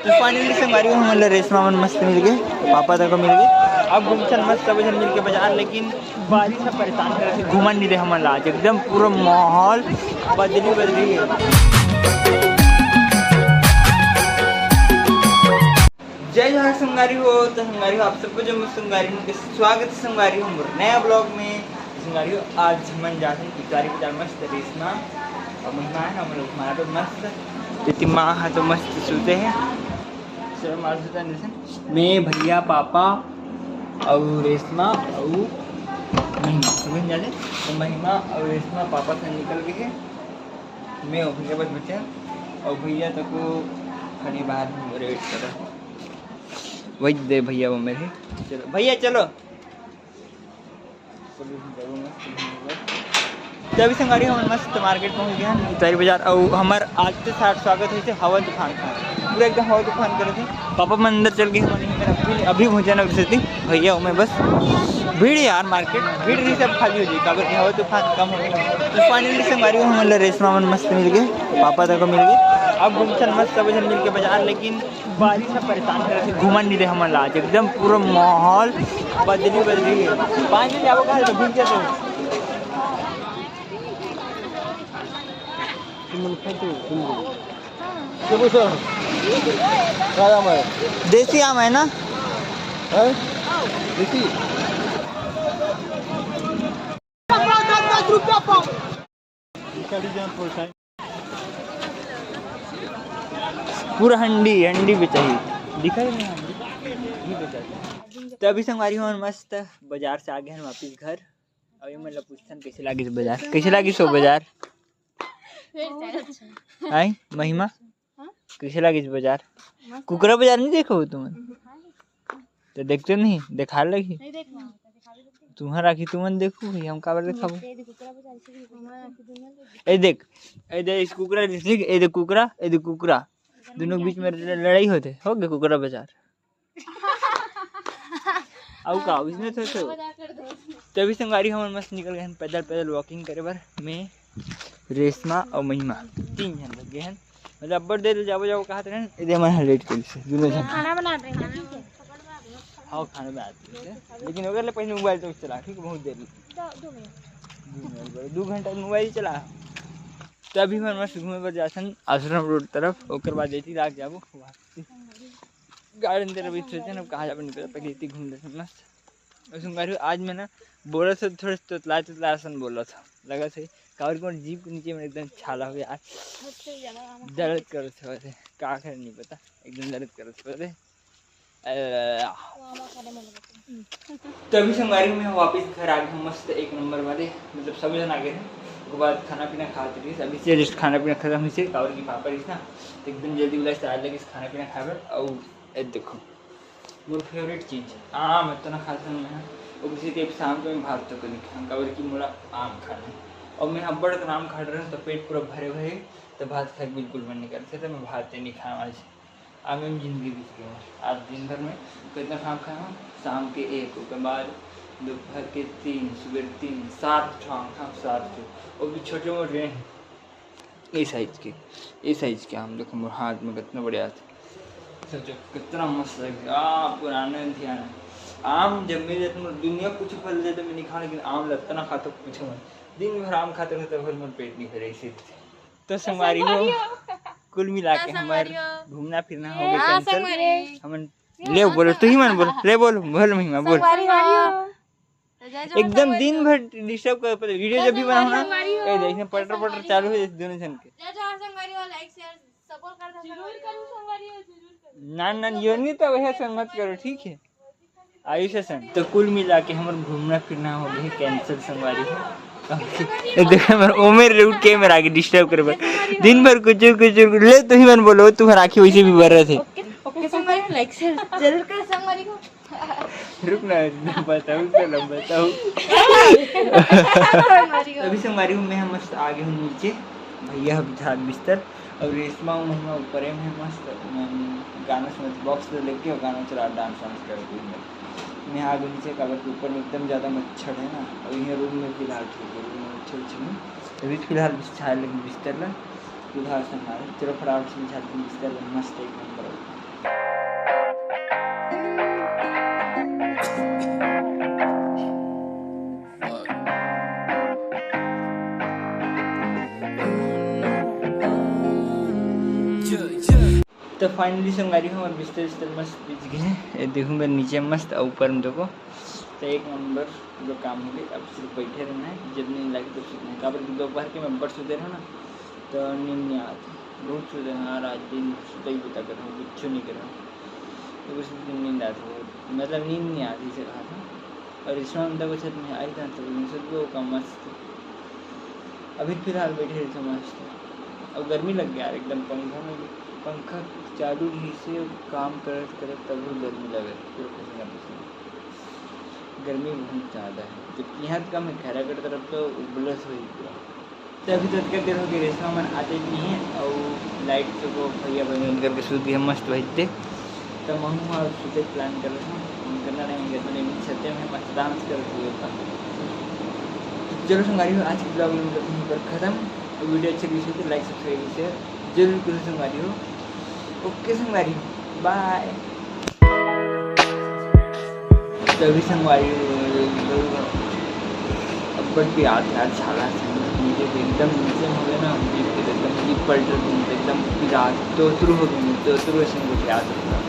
तो फाइनली संगवारी हम रेशमा मन मस्त मिल गए, पापा तक मिल गए। अब घूमचल मस्त सब जन मिल के बाजार, लेकिन बारिश से परेशान कर रहे, घूमन नहीं रहे हमारे आज, एकदम पूरा माहौल बदली है। जय जहाँ संगारी हो, तो संगारी हो आप सबको जो संगारी हो स्वागत है संगारी हो नया ब्लॉग में। संगारी हो आज हम जाते हैं पिचकारी बाजार मस्त रेशमा और महिमा है हम लोग हमारा तो मस्त तिम्मा है तो मस्त सोते हैं मैं भैया पापा और रेशमा और महिमा समझ जाते। तो महिमा और रेशमा पापा से निकल गए हैं, मैं और भैया बस बचे और भैया तक को खड़ी बाहर वेट कर रहा है। वही दे भैया वो मेरे, चलो भैया चलो। तो अभी संगारी हम मस्त मार्केट पहुंच गए हैं पिचकारी बाजार और हमारे आज से स्वागत है हवा तूफान का, पूरा एकदम हवा तूफान कर रहे थे। पापा मैं अंदर चल गए हमारे अभी भोजन अभी भैया मैं बस भीड़ यार मार्केट भीड़ नहीं सब खाली हो जाएगी अगर हवा तूफान कम हो गया। तो फाइनली संगारी हम रेशमा मन मस्त मिल गए, पापा तक मिल गए। अब घूमचल मस्त सब जन मिल के बाजार, लेकिन बारिश से परेशान कर रहे, घूमन नहीं रहे हमारे आज, एकदम पूरा माहौल बदली है। 5 बजे जाओ कहा तो भूल जाते देसी आम है ना देसी पूरा हंडी भी चाहिए दिखा नहीं हंडी। तो अभी संगवारी हो मस्त बाजार से आ गए हैं वापिस घर। अभी मतलब पूछता कैसे लगी बाजार, कैसे लगी सो बाजार आई महिमा कैसे लगी बाजार। कुकरा बाजार नहीं देखो तुम तो देखते नहीं देखा लगी तुम्हारा राखी तुमन देखो हम काबर देखाबो। ए देख इस कुकरा ए देख कुकरा दोनों के बीच में लड़ाई होते हो गए कुकरा बाजार अब का इसमें तो तभी संगारी हम मस्त निकल गए पैदल वॉकिंग करे बार। मैं रेशमा और महिमा 3 जन लग गए हैं, मतलब अब्बर देर जाओ कहा थे इधर हमारे लेट कर दोनों जन खाना बना रहे हैं। हाँ खाना बनाते हैं लेकिन अगर पहले मोबाइल तो चला ठीक है बहुत देर 2 घंटा मोबाइल चला। तो अभी मैं मस्त घूमे पर जासन आश्रम रोड तरफ ओकर बाद एती रात जाबो गार्डन तरफ सोचे ना कहाँ जाबो नहीं पता पहले एती घूम ले मस्त। और आज मैं ना बोला था थोड़ा तोतला सन बोला था लगा से कावर को जीप के नीचे में एकदम छाला हो गया दर्द कर थे का कर नहीं पता एकदम दर्द कर थे। तभी संगारी में वापस घर आ गए मस्त 1 नंबर वाले, मतलब सब जन आ गए हैं। उसके बाद खाना पीना खाते रही अभी से जस्ट खाना पीना खत्म हुई से कावर की पापा रही ना तो एकदम जल्दी बुला से आ लगे खाना पीना खाकर। और देखो मोर फेवरेट चीज़ आम इतना खाता हूँ मैं और किसी टाइप शाम को मैं भात तो कभी खा कावर की मोला आम खाना और मैं बड़ा तो आम खा रहा हूँ तो पेट पूरा भरे तो भात खाए बिल्कुल मन नहीं करते तो मैं भात नहीं खाया आज आज में जिंदगी बीत गई। आज दिन भर में कितना खाम खाया हूँ शाम के 1 उसके बाद दोपहर के 3 सुबह 3 7 7 और भी छोटे मोटे हैं ये साइज के हम देखो हाथ में कितना बढ़िया था सोचो कितना मस्त लगे पुराने ध्यान आम जब मेरे दुनिया कुछ फल दे तो मैं नहीं खा लेकिन आम लगता ना खाता पूछो मत दिन भर आम खाते रहते फिर मेरा पेट नहीं भरे इसी। तो संगवारी हो कुल मिला के हमारे घूमना फिरना हो गया कैंसिल। हम ले बोलो तू ही मन बोल ले बोलो महिमा बोल एकदम दिन भर डिस्टर्ब कर वीडियो जब भी बनाओ ना ए देखने पटर चालू है दोनों जन के ना यो नहीं तो वह संगत करो ठीक है आयुष सन। तो कुल मिला के हमारे घूमना फिरना हो गया कैंसिल संगवारी उमेर उठ के मेरा आगे डिस्टर्ब करे दिन भर कुछ ले तो ही मन बोलो तुम्हारा आँखें वैसे भी भर रहे थे। जरूर कर संगवारी को रुक ना बताऊँ अभी संगवारी हूँ मैं मस्त आगे हूँ नीचे भैया बिछा बिस्तर और रेशमा महिमा ऊपर है मैं मस्त गाना समझ बॉक्स लेके और गाना चला डांस वांस करके मैं आगे नीचे काबर के ऊपर में एकदम ज़्यादा मच्छर है ना और यहाँ रूम में फिलहाल ठीक है रूम में मच्छर में अभी फिलहाल बिछा लेकिन बिस्तर ला उधार से हमारे चलो फटाफट से बिछा बिस्तर मस्त 1 नंबर तो फाइनली संगारी हूँ और बिस्तर बिस्तर मस्त बिछ गए। देखूँ मैं नीचे मस्त और ऊपर में देखो तो एक नंबर जो काम हो गया। अब सिर्फ बैठे रहना है, जब नींद लगे तो सीखना है। काबर दोपहर के मैं बड़ सोते रहो ना तो नींद नहीं आती, बहुत सोते। हाँ रात दिन सोता ही बता कर रहा हूँ, कुछ नहीं कर रहा हूँ तो उस दिन नींद आती है, मतलब नींद नहीं आती से कहा था। और इसमें अंदर को छत में आई था तो सोच वो काम मस्त। अभी फिलहाल बैठे रहे थे मस्त और गर्मी लग गया यार एकदम। पंखा चालू ही से काम करत करत तब भी गर्मी लगे, फिर पसीना पसीना, गर्मी बहुत ज़्यादा है। जबकि यहाँ का मैं खैरा कर तरफ तो उबलस हो पूरा। तो अभी तक क्या देर हो गई, रेशमा मन आते नहीं है और लाइट से को भैया बंद करके सूत दिया मस्त बजते। तो मैं और सूते प्लान कर रहा हूँ करना नहीं घर में छते में मस्त डांस कर रही होगा। चलो संगारी हो, आज की ब्लॉग में मतलब यहीं पर ख़त्म। वीडियो अच्छी लगी तो लाइक सब्सक्राइब शेयर जरूर करो संगारी हो। ओके संगारी हो, बाय। तभी संगवारी अब बढ़ के याद यार छाला नीचे एकदम नीचे हो गए ना, जीप के एकदम जीप पलट एकदम रात तो शुरू हो गई तो शुरू से मुझे याद होगा।